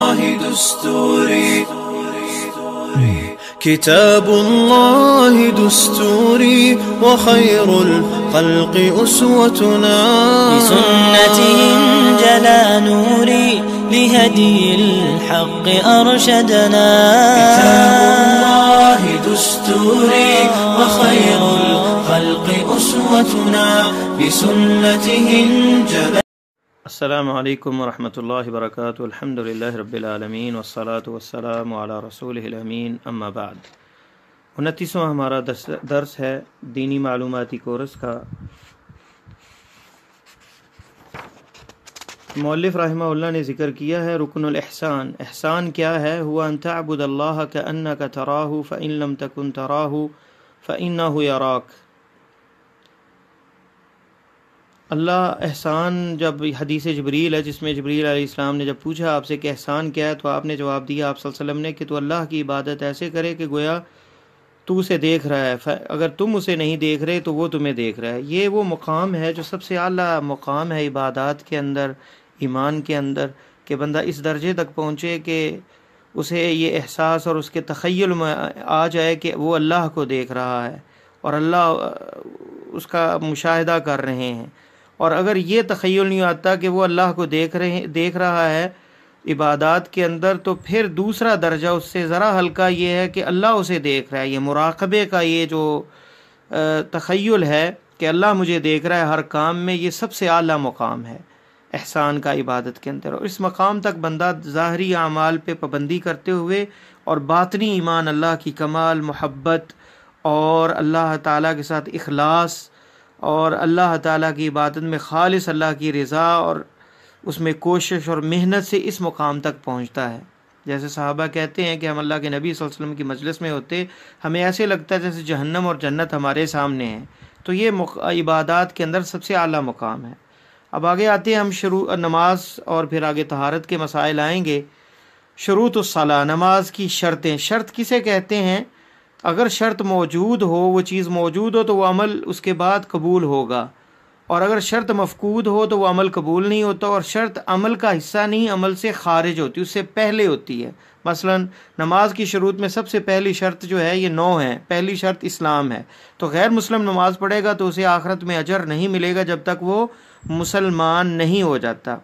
دستوري كتاب الله دستوري وخير الخلق أسوتنا بسنته انجلى نوري لهدي الحق أرشدنا كتاب الله دستوري وخير الخلق أسوتنا بسنته انجلى. السلام علیکم ورحمۃ اللہ وبرکاتہ. الحمد للہ رب العالمین والصلاة والسلام علی رسولہ الامین. اما بعد، 29واں ہمارا درس ہے دینی معلوماتی کورس کا. مؤلف رحمہ اللہ نے ذکر کیا ہے رکن الاحسان. احسان کیا ہے؟ ہوا ان تعبد اللہ کأنک تراہ فإن لم تکن تراہ فإنہ یراک. اللہ احسان، جب حدیث جبریل ہے جس میں جبریل علیہ السلام نے جب پوچھا آپ سے کہ احسان کیا ہے، تو آپ نے جواب دیا آپ صلی اللہ علیہ وسلم نے کہ تو اللہ کی عبادت ایسے کرے کہ گویا تو اسے دیکھ رہا ہے، اگر تم اسے نہیں دیکھ رہے تو وہ تمہیں دیکھ رہا ہے. یہ وہ مقام ہے جو سب سے اعلیٰ مقام ہے عبادات کے اندر، ایمان کے اندر، کہ بندہ اس درجے تک پہنچے کہ اسے یہ احساس اور اس کے تخیل میں آ جائے کہ وہ اللہ کو دیکھ رہا ہے اور اللہ اس کا مشاہدہ کر رہے ہیں. اور اگر یہ تخیل نہیں آتا کہ وہ اللہ کو دیکھ رہا ہے عبادات کے اندر، تو پھر دوسرا درجہ اس سے ذرا ہلکا یہ ہے کہ اللہ اسے دیکھ رہا ہے. یہ مراقبے کا یہ جو تخیل ہے کہ اللہ مجھے دیکھ رہا ہے ہر کام میں، یہ سب سے اعلیٰ مقام ہے احسان کا عبادت کے اندر. اور اس مقام تک بندہ ظاہری اعمال پہ پابندی کرتے ہوئے اور باطنی ایمان، اللہ کی کمال محبت اور اللہ تعالیٰ کے ساتھ اخلاص اور اللہ تعالیٰ کی عبادت میں خالص اللہ کی رضا اور اس میں کوشش اور محنت سے اس مقام تک پہنچتا ہے. جیسے صحابہ کہتے ہیں کہ ہم اللہ کے نبی صلی اللہ علیہ وسلم کی مجلس میں ہوتے، ہمیں ایسے لگتا ہے جیسے جہنم اور جنت ہمارے سامنے ہیں. تو یہ عبادات کے اندر سب سے اعلیٰ مقام ہے. اب آگے آتے ہیں ہم نماز اور پھر آگے طہارت کے مسائل آئیں گے. شروط الصلاۃ، نماز کی شرطیں. شرط کسے کہتے ہیں؟ اگر شرط موجود ہو، وہ چیز موجود ہو تو وہ عمل اس کے بعد قبول ہوگا، اور اگر شرط مفقود ہو تو وہ عمل قبول نہیں ہوتا. اور شرط عمل کا حصہ نہیں، عمل سے خارج ہوتی، اس سے پہلے ہوتی ہے. مثلا نماز کی شروط میں سب سے پہلی شرط جو ہے یہ 9 ہے. پہلی شرط اسلام ہے. تو غیر مسلم نماز پڑھے گا تو اسے آخرت میں اجر نہیں ملے گا جب تک وہ مسلمان نہیں ہو جاتا،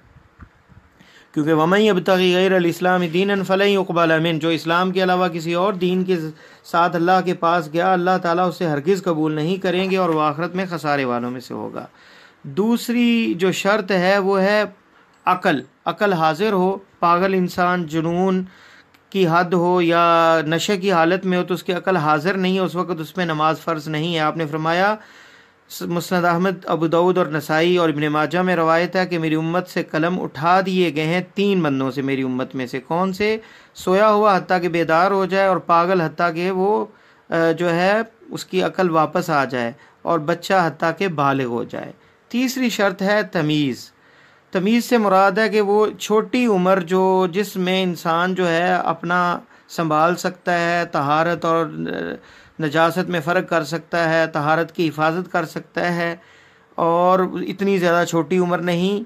کیونکہ وَمَن يَبْتَغِ غَيْرَ الْإِسْلَامِ دِينًا فَلَن يُقْبَلَ مِنْهُ، جو اسلام کے علاوہ کسی اور دین کے ساتھ اللہ کے پاس گیا، اللہ تعالیٰ اسے ہرگز قبول نہیں کریں گے اور وہ آخرت میں خسارے والوں میں سے ہوگا. دوسری جو شرط ہے وہ ہے عقل. عقل حاضر ہو، پاگل انسان جنون کی حد ہو یا نشے کی حالت میں ہو تو اس کی عقل حاضر نہیں ہے، اس وقت اس میں نماز فرض نہیں ہے. آپ نے فرمایا، مسند احمد، ابو داؤد اور نسائی اور ابن ماجہ میں روایت ہے کہ میری امت سے قلم اٹھا دیے گئے ہیں 3 بندوں سے. میری امت میں سے کون سے؟ سویا ہوا حتیٰ کہ بیدار ہو جائے، اور پاگل حتیٰ کہ وہ جو ہے اس کی عقل واپس آ جائے، اور بچہ حتیٰ کہ بالغ ہو جائے. تیسری شرط ہے تمیز. تمیز سے مراد ہے کہ وہ چھوٹی عمر جس میں انسان جو ہے اپنا سنبھال سکتا ہے، طہارت اور نجاست میں فرق کر سکتا ہے، طہارت کی حفاظت کر سکتا ہے، اور اتنی زیادہ چھوٹی عمر نہیں،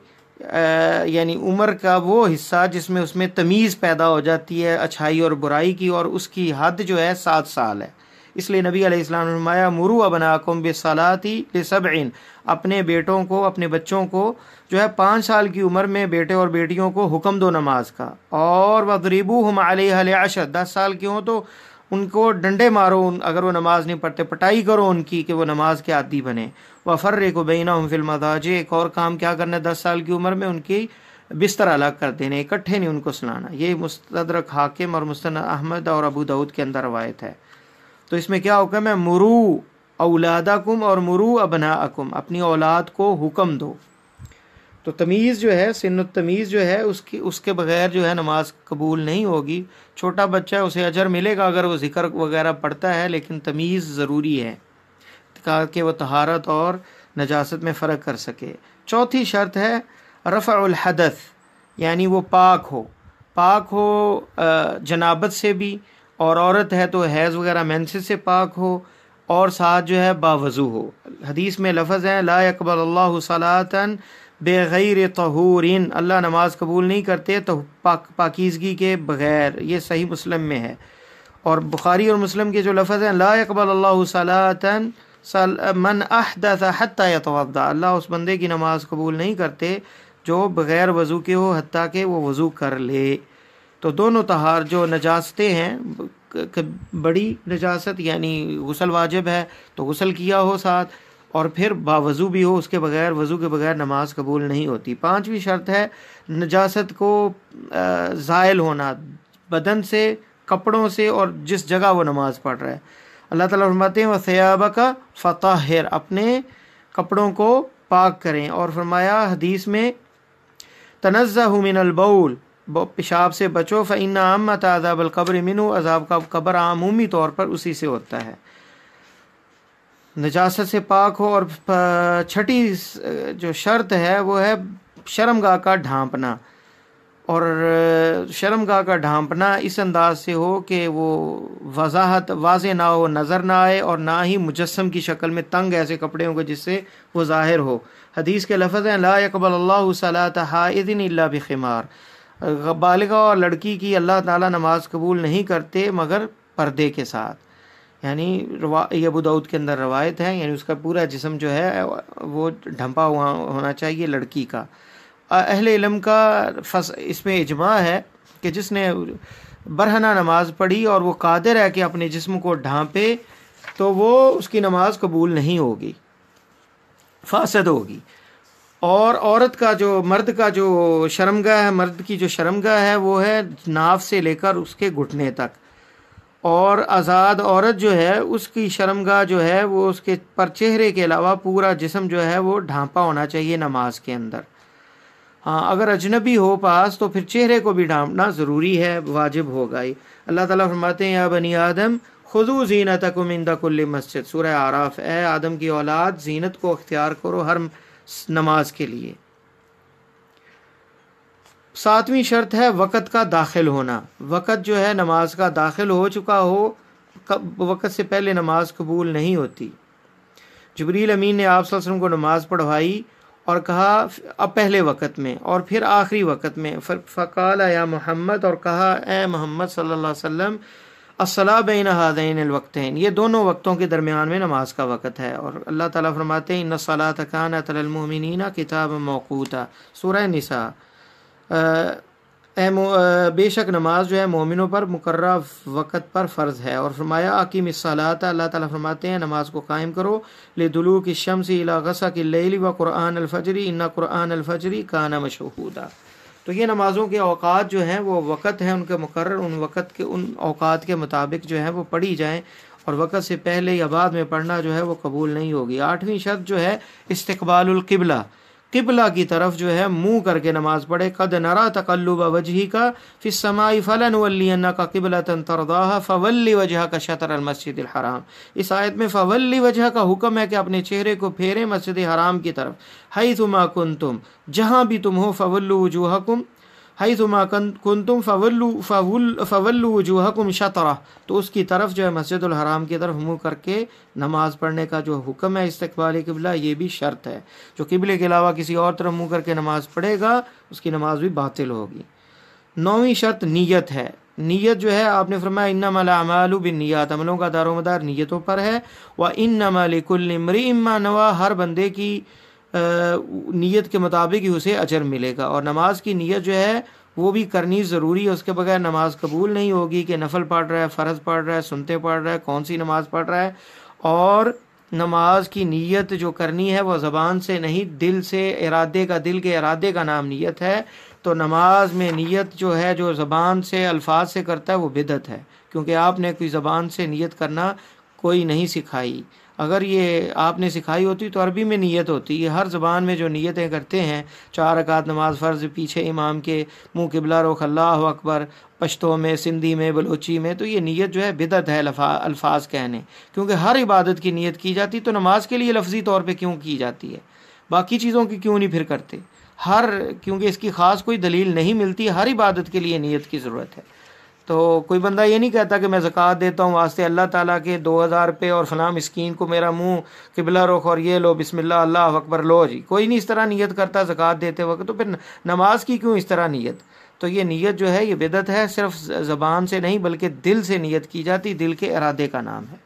یعنی عمر کا وہ حصہ جس میں اس میں تمیز پیدا ہو جاتی ہے اچھائی اور برائی کی، اور اس کی حد جو ہے 7 سال ہے. اس لیے نبی علیہ السلام نے فرمایا مروا ابناکم بالصلاۃ ل7، اپنے بیٹوں کو، اپنے بچوں کو جو ہے 5 سال کی عمر میں بیٹے اور بیٹیوں کو حکم دو نماز کا. اور وضربوہم علیہا ل10، 10 سال کے ہوں تو ان کو ڈنڈے مارو اگر وہ نماز نہیں پڑھتے، پٹائی کرو ان کی کہ وہ نماز کے عادی بنے. وفرقوا بینہم فی المضاجع، ایک اور کام کیا کرنا ہے 10 سال کی عمر میں؟ ان کی بستر الگ کر دینے، اکٹھے نہیں ان کو سلانا. یہ مستدرک حاکم اور مستند احمد اور ابو داؤد کے اندر روایت ہے. تو اس میں کیا حکم ہے؟ مرو اولادکم اور مرو ابناءکم، اپنی اولاد کو حکم دو. تو تمیز جو ہے، سن التمیز جو ہے، اس کے بغیر جو ہے نماز قبول نہیں ہوگی. چھوٹا بچہ ہے، اسے اجر ملے گا اگر وہ ذکر وغیرہ پڑھتا ہے، لیکن تمیز ضروری ہے تاکہ وہ طہارت اور نجاست میں فرق کر سکے. چوتھی شرط ہے رفع الحدث، یعنی وہ پاک ہو جنابت سے بھی، اور عورت ہے تو حیض وغیرہ مینسس سے پاک ہو، اور ساتھ جو ہے باوضو ہو. حدیث میں لفظ ہے لا يقبل اللہ صلاۃ بغیر طہورین، اللہ نماز قبول نہیں کرتے تو پاکیزگی کے بغیر، یہ صحیح مسلم میں ہے۔ اور بخاری اور مسلم کے جو لفظ ہیں لا يقبل اللہ صلاة من احدث حتی یتوضا، اللہ اس بندے کی نماز قبول نہیں کرتے جو بغیر وضو کے ہو حتیٰ کہ وہ وضو کر لے۔ تو دونوں طہار جو نجاستیں ہیں، بڑی نجاست یعنی غسل واجب ہے تو غسل کیا ہو ساتھ، اور پھر باوضو بھی ہو، اس کے بغیر وضو کے بغیر نماز قبول نہیں ہوتی۔ پانچویں شرط ہے نجاست کو زائل ہونا بدن سے، کپڑوں سے، اور جس جگہ وہ نماز پڑھ رہا ہے۔ اللہ تعالیٰ فرماتے ہیں وَثِيَابَكَ فَطَهِّرْ، اپنے کپڑوں کو پاک کریں، اور فرمایا حدیث میں تَنَزَّهُ مِنَ الْبَوْلِ، پیشاب سے بچو، فَإِنَّ عَامَّةَ عَذَابَ الْقَبْرِ مِنْهُ، عذاب کا قبر عمومی طور پر اسی سے ہوتا ہے۔ نجاست سے پاک ہو۔ اور چھٹی جو شرط ہے وہ ہے شرمگاہ کا ڈھانپنا، اور شرمگاہ کا ڈھانپنا اس انداز سے ہو کہ وہ وضاحت واضح نہ ہو، نظر نہ آئے، اور نہ ہی مجسم کی شکل میں تنگ ایسے کپڑے ہوں گے جس سے وہ ظاہر ہو۔ حدیث کے لفظ ہیں لا يقبل اللہ صلاة حائض الا بخمار، بالغہ اور لڑکی کی اللہ تعالیٰ نماز قبول نہیں کرتے مگر پردے کے ساتھ، یعنی یہ ابو داؤد کے اندر روایت ہے، یعنی اس کا پورا جسم جو ہے وہ ڈھمپا ہوا ہونا چاہیے لڑکی کا۔ اہل علم کا اس میں اجماع ہے کہ جس نے برہنہ نماز پڑھی اور وہ قادر ہے کہ اپنے جسم کو ڈھانپے تو وہ اس کی نماز قبول نہیں ہوگی، فاسد ہوگی۔ اور عورت کا جو مرد کا جو شرمگاہ ہے، مرد کی جو شرمگاہ ہے وہ ہے ناف سے لے کر اس کے گھٹنے تک، اور آزاد عورت جو ہے اس کی شرمگاہ جو ہے وہ اس کے پر چہرے کے علاوہ پورا جسم جو ہے وہ ڈھانپا ہونا چاہیے نماز کے اندر۔ ہاں اگر اجنبی ہو پاس تو پھر چہرے کو بھی ڈھانپنا ضروری ہے، واجب ہوگا ہی۔ اللہ تعالیٰ فرماتے ہیں یا بنی آدم خذوا زینتکم عند کل مسجد، سورہ اعراف، اے آدم کی اولاد زینت کو اختیار کرو ہر نماز کے لیے۔ ساتویں شرط ہے وقت کا داخل ہونا، وقت جو ہے نماز کا داخل ہو چکا ہو، وقت سے پہلے نماز قبول نہیں ہوتی۔ جبریل امین نے آپ صلی اللہ علیہ وسلم کو نماز پڑھوائی اور کہا اب پہلے وقت میں اور پھر آخری وقت میں، فقال یا محمد، اور کہا اے محمد صلی اللہ علیہ وسلم الصلاۃ بین ہذین الوقتین، یہ دونوں وقتوں کے درمیان میں نماز کا وقت ہے۔ اور اللہ تعالیٰ فرماتے ہیں ان الصلاۃ کانت علی المؤمنین کتابا موقوتا، سورہ نساء، بے شک نماز جو ہے مومنوں پر مقررہ وقت پر فرض ہے۔ اور فرمایا اقیم الصلاۃ، اللہ تعالیٰ فرماتے ہیں نماز کو قائم کرو، لدلوک الشمس الی غسق اللیل وقرآن الفجر ان قرآن الفجر کان مشہودا۔ تو یہ نمازوں کے اوقات جو ہیں وہ وقت ہیں ان کے مقرر، ان وقت کے ان اوقات کے مطابق جو ہے وہ پڑھی جائیں، اور وقت سے پہلے یا بعد میں پڑھنا جو ہے وہ قبول نہیں ہوگی۔ آٹھویں شرط جو ہے استقبال القبلہ، قبلہ کی طرف جو ہے منہ کر کے نماز پڑھے۔ قد نرا تقلب وجهک فی السماء فلنولینک قبلۃ ترضاها فول وجهک شطر المسجد الحرام، اس آیت میں فول وجہ کا حکم ہے کہ اپنے چہرے کو پھیریں مسجد حرام کی طرف، حیثما کنتم، جہاں بھی تم ہو، فولوا وجوہکم حیثما کنتم فولوا وجوہکم شطرہ، تو اس کی طرف جو ہے مسجد الحرام کی طرف منہ کر کے نماز پڑھنے کا جو حکم ہے استقبال قبلہ، یہ بھی شرط ہے۔ جو قبلے کے علاوہ کسی اور طرف منہ کر کے نماز پڑھے گا اس کی نماز بھی باطل ہوگی۔ نویں شرط نیت ہے۔ نیت جو ہے آپ نے فرمایا انما الاعمال بالنیات، عملوں کا دار و مدار نیتوں پر ہے، وانما لکل امرئ ما نوى، ہر بندے کی نیت کے مطابق ہی اسے اجر ملے گا۔ اور نماز کی نیت جو ہے وہ بھی کرنی ضروری ہے، اس کے بغیر نماز قبول نہیں ہوگی کہ نفل پڑھ رہا ہے، فرض پڑھ رہا ہے، سنتے پڑھ رہا ہے، کون سی نماز پڑھ رہا ہے۔ اور نماز کی نیت جو کرنی ہے وہ زبان سے نہیں، دل سے، ارادے کا، دل کے ارادے کا نام نیت ہے۔ تو نماز میں نیت جو ہے جو زبان سے الفاظ سے کرتا ہے وہ بدعت ہے، کیونکہ آپ نے کوئی زبان سے نیت کرنا کوئی نہیں سکھائی۔ اگر یہ آپ نے سکھائی ہوتی تو عربی میں نیت ہوتی، یہ ہر زبان میں جو نیتیں کرتے ہیں، 4 رکعت نماز فرض، پیچھے امام کے، منہ قبلہ رخ، اللہ اکبر، پشتو میں، سندھی میں، بلوچی میں، تو یہ نیت جو ہے بدعت ہے الفاظ کہنے، کیونکہ ہر عبادت کی نیت کی جاتی تو نماز کے لیے لفظی طور پہ کیوں کی جاتی ہے، باقی چیزوں کی کیوں نہیں پھر کرتے؟ کیونکہ اس کی خاص کوئی دلیل نہیں ملتی، ہر عبادت کے لیے نیت کی ضرورت ہے۔ تو کوئی بندہ یہ نہیں کہتا کہ میں زکوٰۃ دیتا ہوں واسطے اللہ تعالیٰ کے 2000 روپے اور فلاں مسکین کو میرا منہ قبلہ رخ اور یہ لو بسم اللہ اللہ اکبر لو جی، کوئی نہیں اس طرح نیت کرتا زکوٰۃ دیتے وقت، تو پھر نماز کی کیوں اس طرح نیت؟ تو یہ نیت جو ہے یہ بدعت ہے، صرف زبان سے نہیں بلکہ دل سے نیت کی جاتی، دل کے ارادے کا نام ہے۔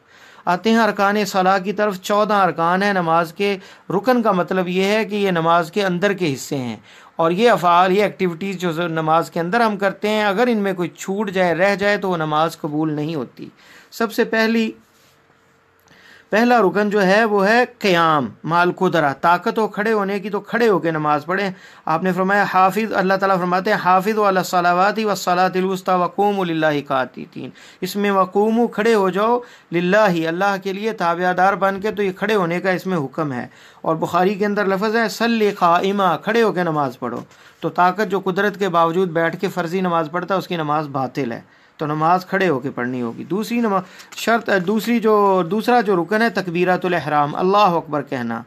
آتے ہیں ارکان صلاح کی طرف۔ 14 ارکان ہیں نماز کے۔ رکن کا مطلب یہ ہے کہ یہ نماز کے اندر کے حصے ہیں، اور یہ افعال، یہ ایکٹیویٹیز جو نماز کے اندر ہم کرتے ہیں، اگر ان میں کوئی چھوٹ جائے، رہ جائے، تو وہ نماز قبول نہیں ہوتی۔ سب سے پہلا رکن جو ہے وہ ہے قیام مال قدرہ، طاقت ہو کھڑے ہونے کی تو کھڑے ہو کے نماز پڑھیں۔ آپ نے فرمایا حافظ، اللہ تعالیٰ فرماتے ہیں حافظوا علی الصلوات والصلاۃ الوسطی وقوموا للہ قانتین، اس میں وقوموا کھڑے ہو جاؤ، للہ اللہ کے لیے تابع دار بن کے، تو یہ کھڑے ہونے کا اس میں حکم ہے۔ اور بخاری کے اندر لفظ ہے صلی قائما، کھڑے ہو کے نماز پڑھو۔ تو طاقت جو قدرت کے باوجود بیٹھ کے فرضی نماز پڑھتا ہے اس کی نماز باطل ہے، تو نماز کھڑے ہو کے پڑھنی ہوگی۔ دوسرا جو رکن ہے تکبیرۃ الاحرام، اللہ اکبر کہنا۔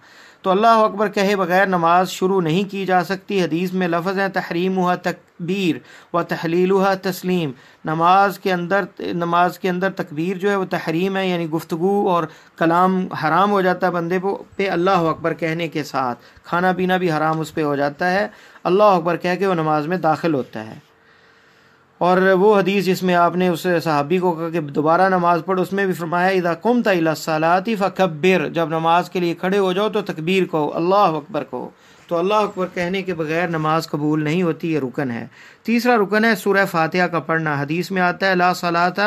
تو اللہ اکبر کہے بغیر نماز شروع نہیں کی جا سکتی۔ حدیث میں لفظ ہے تحریمھا تکبیر و تحلیلھا تسلیم، نماز کے اندر تکبیر جو ہے وہ تحریم ہے، یعنی گفتگو اور کلام حرام ہو جاتا ہے بندے پہ اللہ اکبر کہنے کے ساتھ، کھانا پینا بھی حرام اس پہ ہو جاتا ہے۔ اللہ اکبر کہہ کے وہ نماز میں داخل ہوتا ہے۔ اور وہ حدیث جس میں آپ نے اس صحابی کو کہا کہ دوبارہ نماز پڑھو، اس میں بھی فرمایا اذا قمت الی الصلاۃ فکبر، جب نماز کے لیے کھڑے ہو جاؤ تو تکبیر کہو، اللہ اکبر کہو۔ تو اللہ اکبر کہنے کے بغیر نماز قبول نہیں ہوتی، یہ رکن ہے۔ تیسرا رکن ہے سورہ فاتحہ کا پڑھنا۔ حدیث میں آتا ہے لا صلاۃ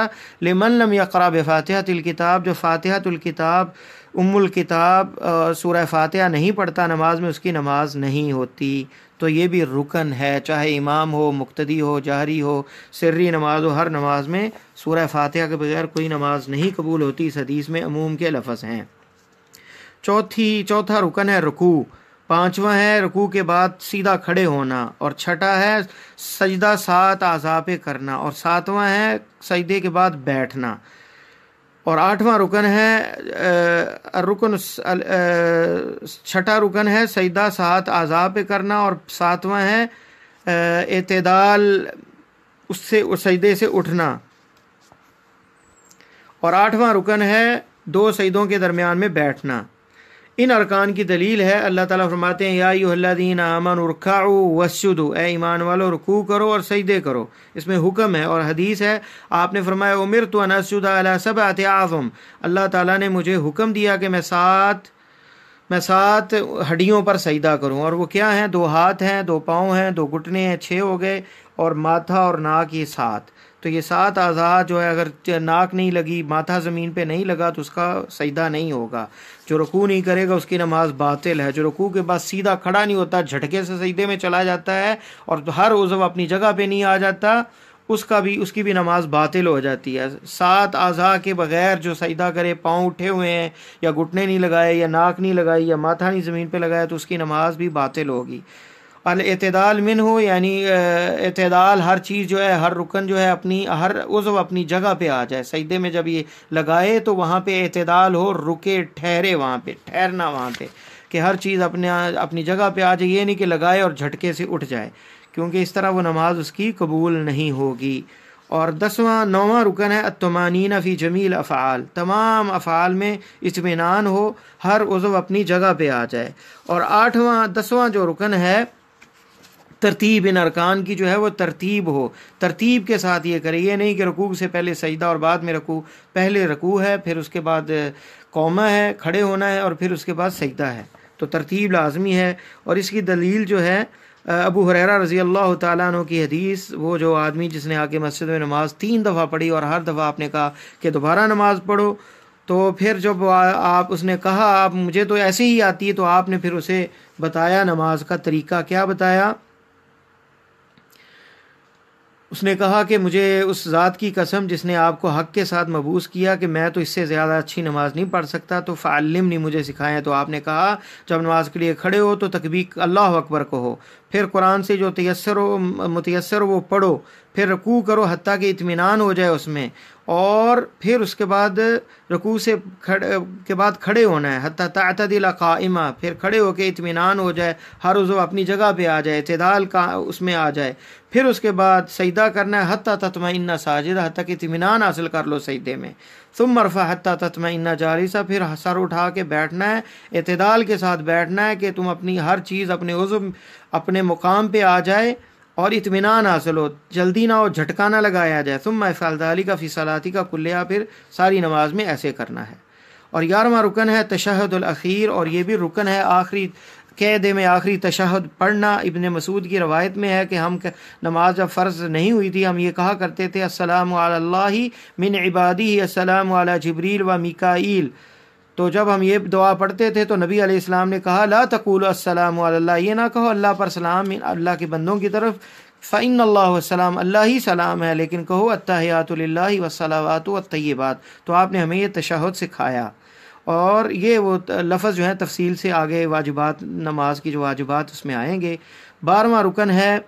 لمن لم یقرأ بفاتحۃ الکتاب، جو فاتحۃ الکتاب ام الکتاب سورہ فاتحہ نہیں پڑھتا نماز میں، اس کی نماز نہیں ہوتی۔ تو یہ بھی رکن ہے، چاہے امام ہو، مقتدی ہو، جہری ہو، سری نماز ہو، ہر نماز میں سورہ فاتحہ کے بغیر کوئی نماز نہیں قبول ہوتی۔ اس حدیث میں عموم کے لفظ ہیں۔ چوتھا رکن ہے رکوع، پانچواں ہے رکوع کے بعد سیدھا کھڑے ہونا، اور چھٹا ہے سجدہ 7 اعضاء پہ کرنا، اور ساتواں ہے سجدے کے بعد بیٹھنا، اور آٹھواں رکن ہے چھٹا رکن ہے سجدہ 7 اعضاء پہ کرنا، اور ساتواں ہے اعتدال اس سجدے سے اٹھنا، اور آٹھواں رکن ہے 2 سجدوں کے درمیان میں بیٹھنا۔ ان ارکان کی دلیل ہے اللہ تعالیٰ فرماتے ہیں یا ایھا الذین آمنوا ارکعوا واسجدوا، اے ایمان والو رکوع کرو اور سجدے کرو، اس میں حکم ہے۔ اور حدیث ہے آپ نے فرمایا امرت ان اسجد علی 7 اعظم، اللہ تعالیٰ نے مجھے حکم دیا کہ میں 7 ہڈیوں پر سجدہ کروں، اور وہ کیا ہیں؟ 2 ہاتھ ہیں، 2 پاؤں ہیں، 2 گھٹنے ہیں، 6 ہو گئے، اور ماتھا اور ناک یہ 7۔ تو یہ 7 اعضاء جو ہے، اگر ناک نہیں لگی، ماتھا زمین پہ نہیں لگا تو اس کا سجدہ نہیں ہوگا۔ جو رکوع نہیں کرے گا اس کی نماز باطل ہے۔ جو رکوع کے بعد سیدھا کھڑا نہیں ہوتا، جھٹکے سے سجدے میں چلا جاتا ہے اور ہر عضو اپنی جگہ پہ نہیں آ جاتا، اس کی بھی نماز باطل ہو جاتی ہے۔ 7 اعضاء کے بغیر جو سجدہ کرے، پاؤں اٹھے ہوئے ہیں، یا گھٹنے نہیں لگائے، یا ناک نہیں لگائی، یا ماتھا نہیں زمین پہ لگایا، تو اس کی نماز بھی باطل ہوگی۔ الاعتدال منہ، یعنی اعتدال، ہر چیز جو ہے، ہر رکن جو ہے، ہر عضو اپنی جگہ پہ آ جائے۔ سجدے میں جب یہ لگائے تو وہاں پہ اعتدال ہو، رکے، ٹھہرے، وہاں پہ ٹھہرنا، وہاں پہ کہ ہر چیز اپنی جگہ پہ آ جائے، یہ نہیں کہ لگائے اور جھٹکے سے اٹھ جائے، کیونکہ اس طرح وہ نماز اس کی قبول نہیں ہوگی۔ اور 9واں رکن ہے الطمانینہ فی جمیع الافعال، تمام افعال میں اطمینان ہو، ہر عضو اپنی جگہ پہ آ جائے۔ اور 10واں جو رکن ہے ترتیب، ان ارکان کی جو ہے وہ ترتیب ہو، ترتیب کے ساتھ یہ کرے، یہ نہیں کہ رکوع سے پہلے سجدہ اور بعد میں رکوع، پہلے رکوع ہے، پھر اس کے بعد قومہ ہے، کھڑے ہونا ہے، اور پھر اس کے بعد سجدہ ہے۔ تو ترتیب لازمی ہے۔ اور اس کی دلیل جو ہے ابو ہریرہ رضی اللہ تعالیٰ عنہ کی حدیث، وہ جو آدمی جس نے آ کے مسجد میں نماز 3 دفعہ پڑھی اور ہر دفعہ آپ نے کہا کہ دوبارہ نماز پڑھو، تو پھر جب اس نے کہا آپ مجھے تو ایسے ہی آتی ہے، تو آپ نے پھر اسے بتایا نماز کا طریقہ۔ کیا بتایا؟ اس نے کہا کہ مجھے اس ذات کی قسم جس نے آپ کو حق کے ساتھ مبعوث کیا کہ میں تو اس سے زیادہ اچھی نماز نہیں پڑھ سکتا، تو فعلمنی، مجھے سکھائیں۔ تو آپ نے کہا جب نماز کے لیے کھڑے ہو تو تکبیر اللہ اکبر کہو، پھر قرآن سے جو متیسر ہو وہ پڑھو، پھر رکوع کرو حتیٰ کہ اطمینان ہو جائے اس میں، اور پھر اس کے بعد رکوع سے کے بعد کھڑے ہونا ہے، حتیٰ تعتدل قائمہ، پھر کھڑے ہو کے اطمینان ہو جائے، ہر عضو اپنی جگہ پہ آ جائے، اعتدال کا اس میں آ جائے، پھر اس کے بعد سجدہ کرنا ہے حتیٰ تطمئن ساجدہ، حتیٰ کہ اطمینان حاصل کر لو سجدے میں، ثم ارفع حتیٰ تطمئن جالسا، پھر سر اٹھا کے بیٹھنا ہے، اعتدال کے ساتھ بیٹھنا ہے کہ تم اپنی ہر چیز اپنے عضو اپنے مقام پہ آ جائے اور اطمینان حاصل ہو، جلدی نہ ہو، جھٹکا نہ لگایا جائے۔ ثم افعل ذلک فی صلاتک کلھا، پھر ساری نماز میں ایسے کرنا ہے۔ اور 11واں رکن ہے تشہد الاخیر، اور یہ بھی رکن ہے آخری قیدے میں آخری تشہد پڑھنا۔ ابن مسعود کی روایت میں ہے کہ ہم نماز جب فرض نہیں ہوئی تھی ہم یہ کہا کرتے تھے السلام علی اللہ من عبادہ السلام علی جبریل و میکائیل، تو جب ہم یہ دعا پڑھتے تھے تو نبی علیہ السلام نے کہا لا تقولوا السلام علی اللہ، یہ نہ کہو اللہ پر سلام اللہ کے بندوں کی طرف، فإن اللہ والسلام، اللہ ہی سلام ہے، لیکن کہو التحیات للہ والصلوات والطیبات۔ تو آپ نے ہمیں یہ تشہد سکھایا، اور یہ وہ لفظ جو ہیں تفصیل سے آگے واجبات نماز کی جو واجبات اس میں آئیں گے۔ 12واں رکن ہے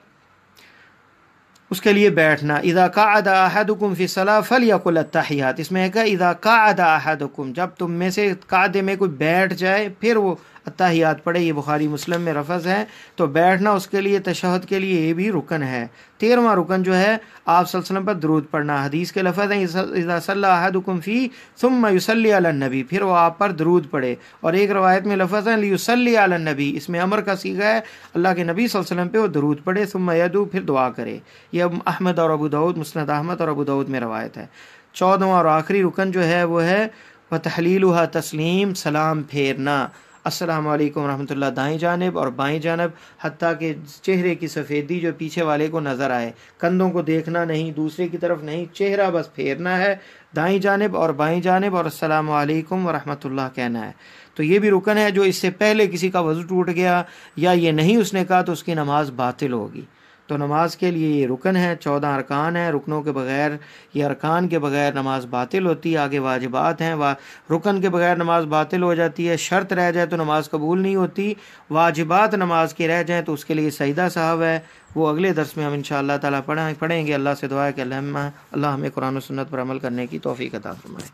اس کے لیے بیٹھنا، اذا قعد احدکم فی الصلاۃ فلیقل التحیات، اس میں ہے کہ اذا قعد احدکم، جب تم میں سے قعدے میں کوئی بیٹھ جائے پھر وہ التحیات پڑھے، یہ بخاری مسلم میں لفظ ہے، تو بیٹھنا اس کے لیے تشہد کے لیے یہ بھی رکن ہے۔ 13واں رکن جو ہے آپ صلی اللہ علیہ وسلم پر درود پڑھنا، حدیث کے لفظ ہیں اذا صلی احدکم فی ثم یصلی علی النبی، پھر وہ آپ پر درود پڑھے، اور ایک روایت میں لفظ ہے لیصلی علی النبی، اس میں امر کا صیغہ ہے، اللہ کے نبی صلی اللہ علیہ وسلم پہ وہ درود پڑھے، ثم یدعو، پھر دعا کرے۔ یہ احمد اور ابو داؤد، مسند احمد اور ابو داؤد میں روایت ہے۔ 14واں اور آخری رکن جو ہے وہ ہے وتحلیلها تسلیم، سلام پھیرنا، السلام علیکم ورحمۃ اللہ دائیں جانب اور بائیں جانب، حتیٰ کہ چہرے کی سفیدی جو پیچھے والے کو نظر آئے، کندھوں کو دیکھنا نہیں، دوسرے کی طرف نہیں، چہرہ بس پھیرنا ہے دائیں جانب اور بائیں جانب، اور السلام علیکم ورحمۃ اللہ کہنا ہے۔ تو یہ بھی رکن ہے، جو اس سے پہلے کسی کا وضو ٹوٹ گیا یا یہ نہیں اس نے کہا تو اس کی نماز باطل ہوگی۔ تو نماز کے لیے یہ رکن ہے، 14 ارکان ہیں، رکنوں کے بغیر یہ ارکان کے بغیر نماز باطل ہوتی ہے۔ آگے واجبات ہیں، رکن کے بغیر نماز باطل ہو جاتی ہے، شرط رہ جائے تو نماز قبول نہیں ہوتی، واجبات نماز کے رہ جائیں تو اس کے لیے سجدہ صاحب ہے، وہ اگلے درس میں ہم انشاءاللہ تعالیٰ پڑھیں گے۔ اللہ سے دعا ہے کہ اللہ ہمیں قرآن و سنت پر عمل کرنے کی توفیق عطا فرمائے۔